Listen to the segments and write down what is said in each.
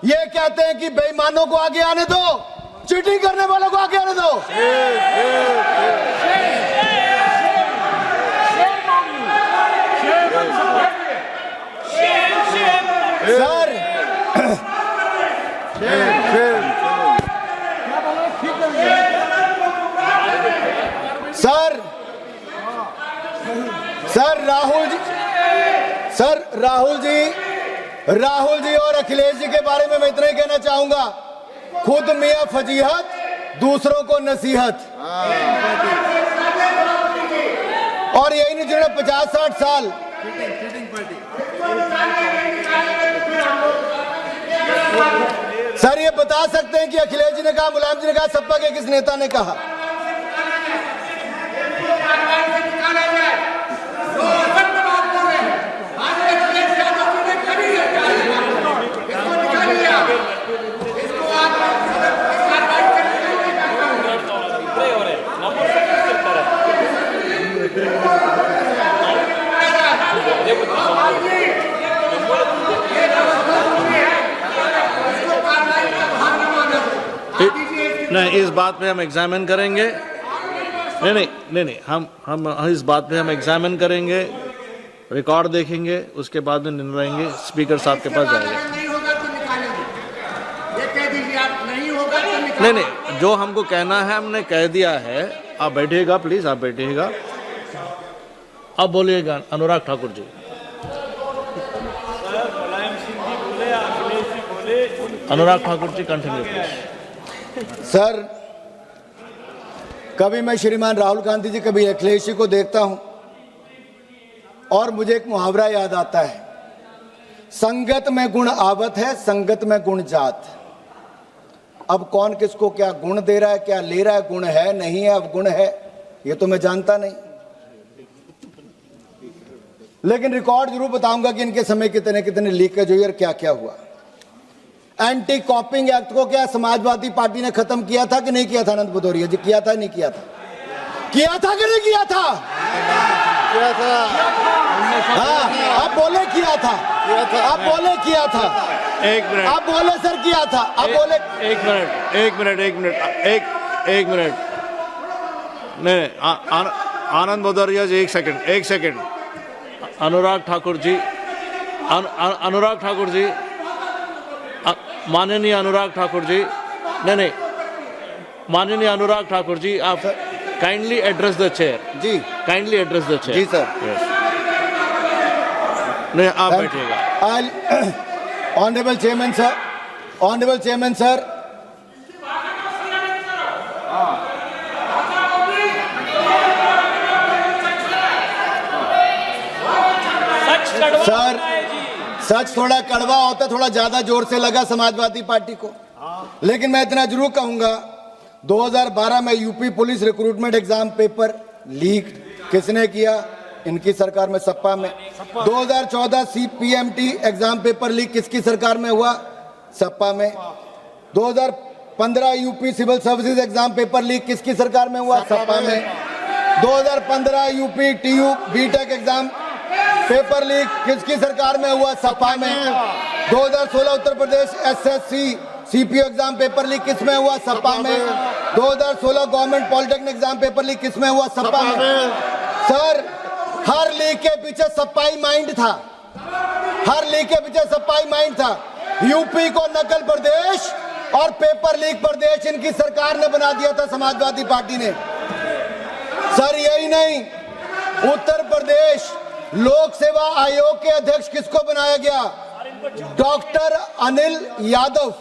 ये कहते हैं कि बेईमानों को आगे आने दो, चीटिंग करने वालों को आगे आने दो। सर राहुल जी और अखिलेश जी के बारे में मैं इतना ही कहना चाहूंगा, खुद मियां फजीहत, दूसरों को नसीहत। और यही नहीं जिन्होंने 50-60 साल सर ये बता सकते हैं कि अखिलेश जी ने कहा, मुलायम जी ने कहा, सपा के किस नेता ने कहा? नहीं, इस बात पे हम एग्जामिन करेंगे। नहीं, हम इस बात पे हम एग्जामिन करेंगे, रिकॉर्ड देखेंगे, उसके बाद में निर्णय लेंगे। स्पीकर साहब के पास जाएंगे। नहीं, जो हमको कहना है हमने कह दिया है। आप बैठिएगा प्लीज, आप बैठिएगा। अब बोलिएगा अनुराग ठाकुर जी। अनुराग ठाकुर जी कंटिन्यू प्लीज। सर, कभी मैं श्रीमान राहुल गांधी जी, कभी अखिलेश जी को देखता हूं और मुझे एक मुहावरा याद आता है, संगत में गुण आवत है, संगत में गुण जात। अब कौन किसको क्या गुण दे रहा है, क्या ले रहा है, गुण है नहीं है, अब गुण है ये तो मैं जानता नहीं, लेकिन रिकॉर्ड जरूर बताऊंगा कि इनके समय कितने कितने लीकेज हुई और क्या क्या हुआ। एंटी कॉपिंग एक्ट को क्या समाजवादी पार्टी ने खत्म किया था कि नहीं किया था? आनंद भदौरिया जी, किया था नहीं किया था? किया था कि नहीं किया था? किया था। हाँ, आप बोले किया था, आप बोले किया था। एक मिनट, आप बोले सर किया था, आप बोले। एक मिनट। नहीं, आनंद भदौरिया जी, एक सेकंड। अनुराग ठाकुर जी, माननीय अनुराग ठाकुर जी, नहीं, माननीय अनुराग ठाकुर जी, आप काइंडली एड्रेस द चेयर जी, काइंडली एड्रेस द चेयर जी सर। नहीं, आप बैठिएगा। ऑनरेबल चेयरमैन सर, सच थोड़ा कड़वा होता, थोड़ा ज्यादा जोर से लगा समाजवादी पार्टी को, लेकिन मैं इतना जरूर कहूंगा, 2012 में UP police recruitment exam paper leak किसने किया? इनकी सरकार में, सपा में। 2014 CPMT एग्जाम पेपर लीक किसकी सरकार में हुआ? सपा में। 2015 UP civil services exam paper leak किसकी सरकार में हुआ? सपा में। 2015 UP TU BTech exam paper leak किसकी सरकार में हुआ? सपा में। 2016 Uttar Pradesh SSC CPO exam paper leak किस में हुआ? सपा में। 2016 government polytechnic exam paper leak किस में हुआ? सपा में। सर, हर लीक के पीछे सपाई माइंड था, हर लीक के पीछे सपाई माइंड था। यूपी को नकल प्रदेश और पेपर लीक प्रदेश इनकी सरकार ने बना दिया था, समाजवादी पार्टी ने। सर, यही नहीं, उत्तर प्रदेश लोक सेवा आयोग के अध्यक्ष किसको बनाया गया? डॉक्टर अनिल यादव।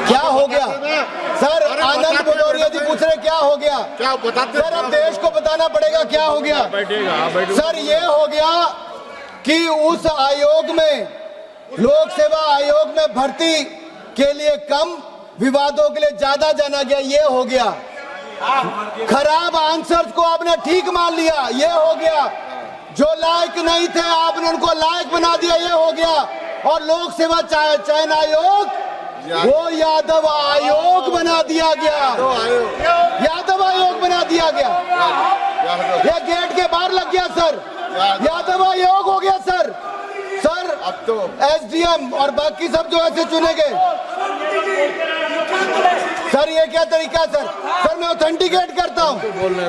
क्या हो गया सर? आनंद भदौरिया जी पूछ रहे क्या हो गया? क्या बताते सर, अब देश को बताना पड़ेगा क्या हो गया। सर, ये हो गया कि उस आयोग में, लोक सेवा आयोग में भर्ती के लिए कम, विवादों के लिए ज्यादा जाना गया, ये हो गया। खराब आंसर्स को आपने ठीक मान लिया, ये हो गया। जो लायक नहीं थे आपने उनको लायक बना दिया, ये हो गया। और लोक सेवा चयन आयोग वो यादव आयोग बना दिया गया, यादव आयोग बना दिया गया। ये गेट के बाहर लग गया सर, यादव आयोग हो गया सर। सर, अब तो एसडीएम और बाकी सब जो ऐसे चुने गए। सर ये क्या तरीका सर? सर मैं ऑथेंटिकेट करता हूँ। बोलने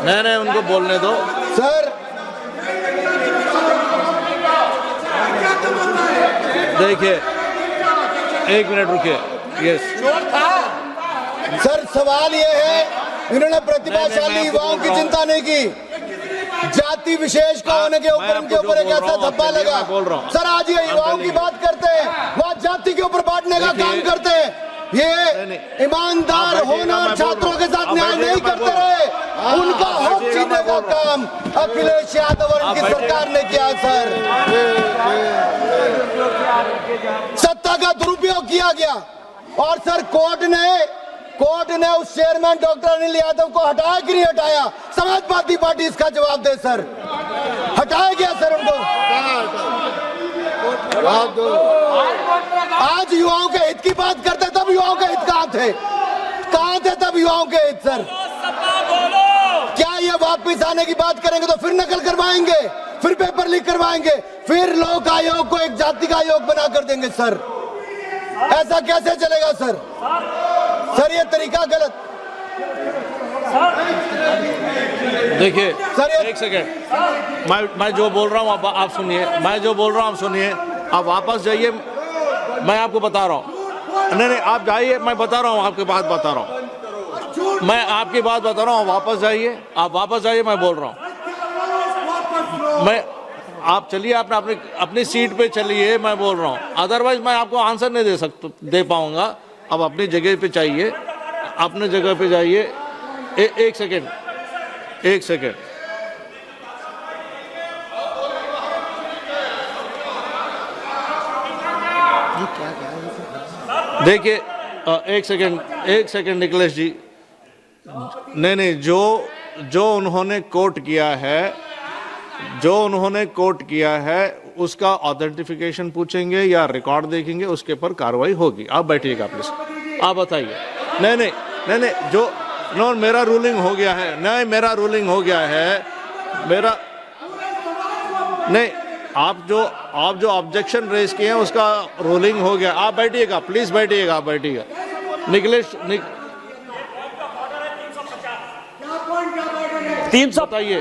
नहीं, उनको बोलने दो सर। देखिए, एक मिनट रुकिए। यस सर सवाल ये है, इन्होंने प्रतिभाशाली युवाओं की चिंता नहीं की, जाति विशेष को होने के ऊपर इनके ऊपर एक ऐसा धब्बा लगा। सर आज ये युवाओं की बात करते हैं, वहाँ जाति के ऊपर बांटने का काम करते हैं। ये ईमानदार होनहार छात्रों के साथ न्याय नहीं करते रहे, उनका हक छीनने का काम अखिलेश यादव और उनकी सरकार ने किया। सर सत्ता का दुरुपयोग किया गया और सर कोर्ट ने उस चेयरमैन डॉक्टर अनिल यादव को हटाया कि नहीं हटाया? समाजवादी पार्टी इसका जवाब दे सर। हटाया गया सर उनको? जवाब दो। आज युवाओं के हित की बात करते तब युवाओं के हित कहाँ थे तब युवाओं के हित? सर क्या ये वापस आने की बात करेंगे तो फिर नकल करवाएंगे, फिर पेपर लीक करवाएंगे, फिर लोक आयोग को एक जाति का आयोग बना कर देंगे? सर ऐसा कैसे चलेगा सर? सर ये तरीका गलत। देखिए सर एक सेकेंड, मैं जो बोल रहा हूँ आप सुनिए, मैं जो बोल रहा हूँ आप सुनिए। आप वापस जाइए, मैं आपको बता रहा हूँ। नहीं आप जाइए, मैं बता रहा हूँ, आपकी बात बता रहा हूँ, मैं आपकी बात बता रहा हूँ। वापस जाइए, आप वापस जाइए, मैं बोल रहा हूँ। मैं आप चलिए, आपने अपनी सीट पे चलिए, मैं बोल रहा हूँ। अदरवाइज मैं आपको आंसर नहीं दे पाऊंगा। अब अपनी जगह पे चाहिए, अपने जगह पे जाइए। एक सेकेंड। देखिए एक सेकेंड निखिलेश जी। नहीं जो उन्होंने कोट किया है उसका ऑथेंटिफिकेशन पूछेंगे या रिकॉर्ड देखेंगे, उसके ऊपर कार्रवाई होगी। आप बैठिएगा प्लीज, आप बताइए। नहीं जो नो मेरा रूलिंग हो गया है। नहीं मेरा रूलिंग हो गया है। मेरा नहीं, आप जो ऑब्जेक्शन रेज किए हैं उसका रूलिंग हो गया। आप बैठिएगा प्लीज, बैठिएगा, आप बैठिएगा। निखिलेश 300 बताइए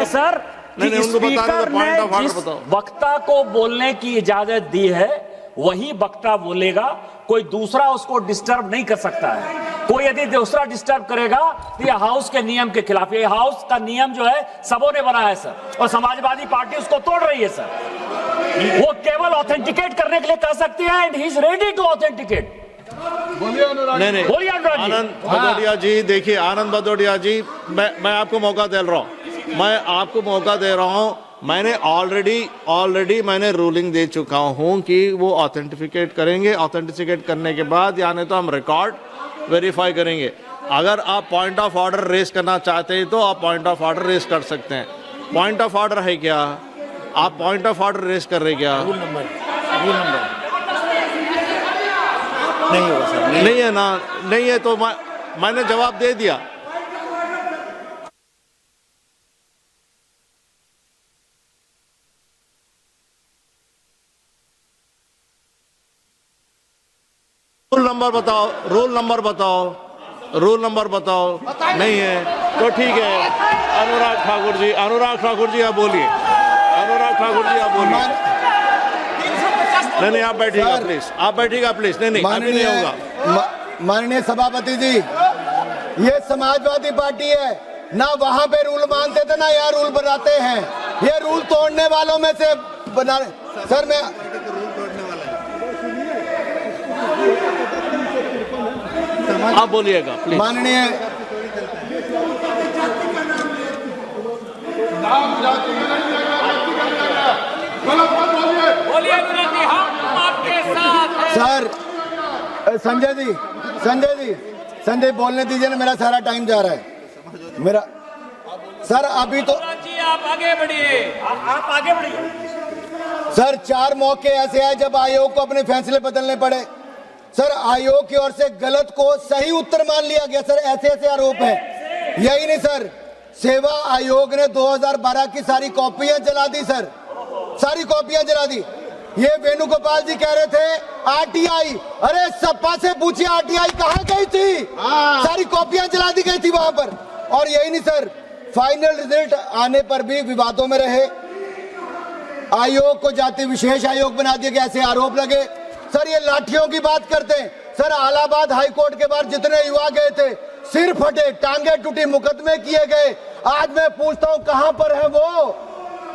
सर नहीं, उनको बताने दो, पॉइंट ऑफ ऑर्डर बताओ। वक्ता को बोलने की इजाजत दी है वही वक्ता बोलेगा, कोई दूसरा उसको डिस्टर्ब नहीं कर सकता है। कोई यदि दूसरा डिस्टर्ब करेगा तो ये हाउस के नियम के खिलाफ। ये हाउस का नियम जो है सबों ने बनाया है सर, और समाजवादी पार्टी उसको तोड़ रही है सर। वो केवल ऑथेंटिकेट करने के लिए कह सकती है, and he is ready to authenticate. नहीं बोलिए अनुराग जी। आनंद भदौड़िया जी, देखिए आनंद भदौड़िया जी, मैं आपको मौका दे रहा हूँ। मैंने ऑलरेडी मैंने रूलिंग दे चुका हूँ कि वो ऑथेंटिफिकेट करेंगे। ऑथेंटिफिकेट करने के बाद यानी तो हम रिकॉर्ड वेरीफाई करेंगे। अगर आप पॉइंट ऑफ ऑर्डर रेस करना चाहते हैं तो आप पॉइंट ऑफ ऑर्डर रेस कर सकते हैं। पॉइंट ऑफ ऑर्डर है क्या? आप पॉइंट ऑफ ऑर्डर रेस कर रहे क्या? रूल नंबर नहीं होगा सर। नहीं है ना, नहीं है तो मैंने जवाब दे दिया। रूल नंबर बताओ। नहीं है तो ठीक है। अनुराग ठाकुर जी आप बोलिए। नहीं आप बैठिएगा प्लीज। नहीं अभी नहीं होगा। माननीय सभापति जी, ये समाजवादी पार्टी है ना, वहां पे रूल मानते थे ना यहाँ रूल बनाते हैं। ये रूल तोड़ने वालों में से बना। सर मैं आप बोलिएगा प्लीज। माननीय सर संजय बोलने दीजिए ना, मेरा सारा टाइम जा रहा है मेरा। सर अभी तो आप आगे बढ़िए। सर 4 मौके ऐसे हैं जब आयोग को अपने फैसले बदलने पड़े। सर आयोग की ओर से गलत को सही उत्तर मान लिया गया। सर ऐसे आरोप हैं। यही नहीं सर, सेवा आयोग ने 2012 की सारी कॉपियां जला दी। सर सारी कॉपियां जला दी। ये वेणुगोपाल जी कह रहे थे आरटीआई, अरे सपा से पूछिए आरटीआई कहां गई थी, सारी कॉपियां जला दी गई थी वहां पर। और यही नहीं सर, फाइनल रिजल्ट आने पर भी विवादों में रहे, आयोग को जाति विशेष आयोग बना दिया गया, ऐसे आरोप लगे। सर ये लाठियों की बात करते हैं सर, इलाहाबाद हाई कोर्ट के बाहर जितने युवा गए थे, सिर फटे, टांगे टूटी, मुकदमे किए गए। आज मैं पूछता हूं कहां पर है वो?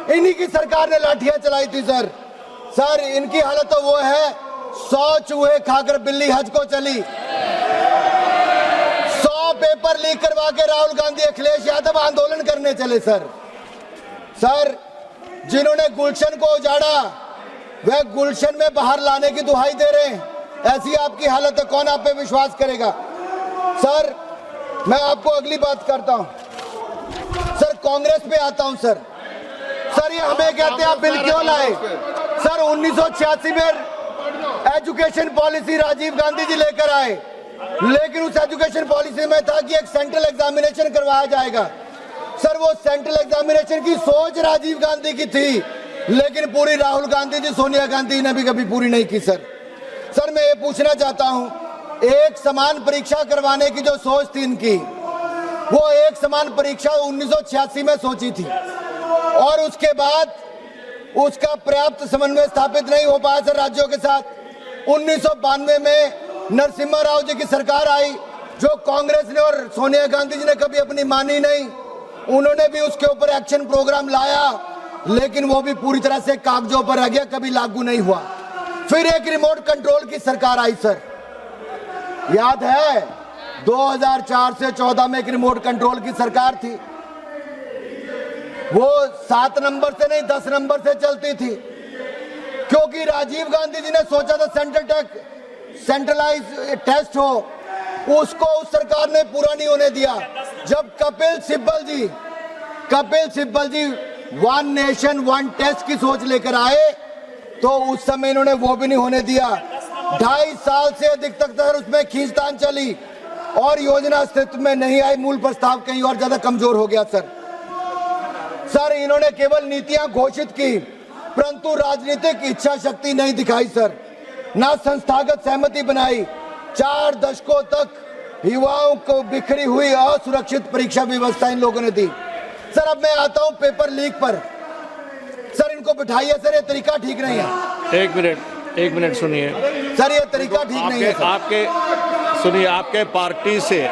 इन्हीं की सरकार ने लाठियां चलाई थी सर। सर इनकी हालत तो वो है 100 चूहे खाकर बिल्ली हज को चली। 100 पेपर लीक करवा के राहुल गांधी अखिलेश यादव आंदोलन करने चले सर। सर जिन्होंने गुलशन को उजाड़ा वह गुलशन में बाहर लाने की दुहाई दे रहे हैं। ऐसी आपकी हालत है, कौन आप पे विश्वास करेगा? सर मैं आपको अगली बात करता हूं सर, कांग्रेस पे आता हूं सर। सर ये हमें कहते हैं आप बिल क्यों लाए? सर 1986 में एजुकेशन पॉलिसी राजीव गांधी जी लेकर आए, लेकिन उस एजुकेशन पॉलिसी में था कि एक सेंट्रल एग्जामिनेशन करवाया जाएगा। सर वो सेंट्रल एग्जामिनेशन की सोच राजीव गांधी की थी, लेकिन पूरी राहुल गांधी जी, सोनिया गांधी ने भी कभी पूरी नहीं की सर। सर मैं ये पूछना चाहता हूं, एक समान परीक्षा करवाने की जो सोच थी इनकी, वो एक समान परीक्षा 1986 में सोची थी और उसके बाद उसका पर्याप्त समन्वय स्थापित नहीं हो पाया सर राज्यों के साथ। 1992 में नरसिम्हा राव जी की सरकार आई, जो कांग्रेस ने और सोनिया गांधी जी ने कभी अपनी मानी नहीं। उन्होंने भी उसके ऊपर एक्शन प्रोग्राम लाया, लेकिन वो भी पूरी तरह से कागजों पर रह गया, कभी लागू नहीं हुआ। फिर एक रिमोट कंट्रोल की सरकार आई सर, याद है 2004 से 14 में एक रिमोट कंट्रोल की सरकार थी। वो 7 नंबर से नहीं 10 नंबर से चलती थी, क्योंकि राजीव गांधी जी ने सोचा था सेंट्रलाइज टेस्ट हो, उसको उस सरकार ने पूरा नहीं होने दिया। जब कपिल सिब्बल जी वन नेशन वन टेस्ट की सोच लेकर आए, तो उस समय इन्होंने वो भी नहीं होने दिया। 2.5 साल से अधिक तक उसमें खींचतान चली और योजना अस्तित्व में नहीं आई, मूल प्रस्ताव कहीं और ज्यादा कमजोर हो गया सर। सर इन्होंने केवल नीतियां घोषित की, परंतु राजनीतिक इच्छा शक्ति नहीं दिखाई सर, ना संस्थागत सहमति बनाई। 4 दशकों तक युवाओं को बिखरी हुई असुरक्षित परीक्षा व्यवस्था इन लोगों ने दी। सर अब मैं आता हूं पेपर लीक पर। सर इनको बिठाइए सर, ये तरीका ठीक नहीं है। एक मिनट सुनिए सर, ये तरीका ठीक नहीं है सर। आपके पार्टी से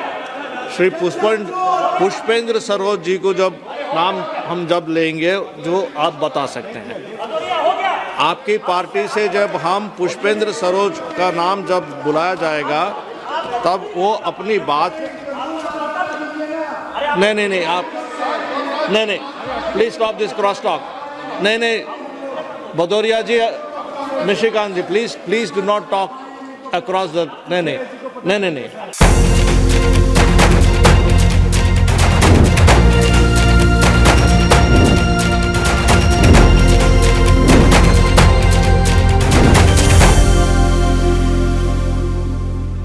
श्री पुष्पेंद्र सरोज जी को जब नाम हम जब लेंगे, जो आप बता सकते हैं, आपकी पार्टी से जब हम पुष्पेंद्र सरोज का नाम जब बुलाया जाएगा, तब वो अपनी बात नहीं आप नहीं please stop this cross talk. नहीं Bhadauria ji, Nishikant ji, please do not talk across the नहीं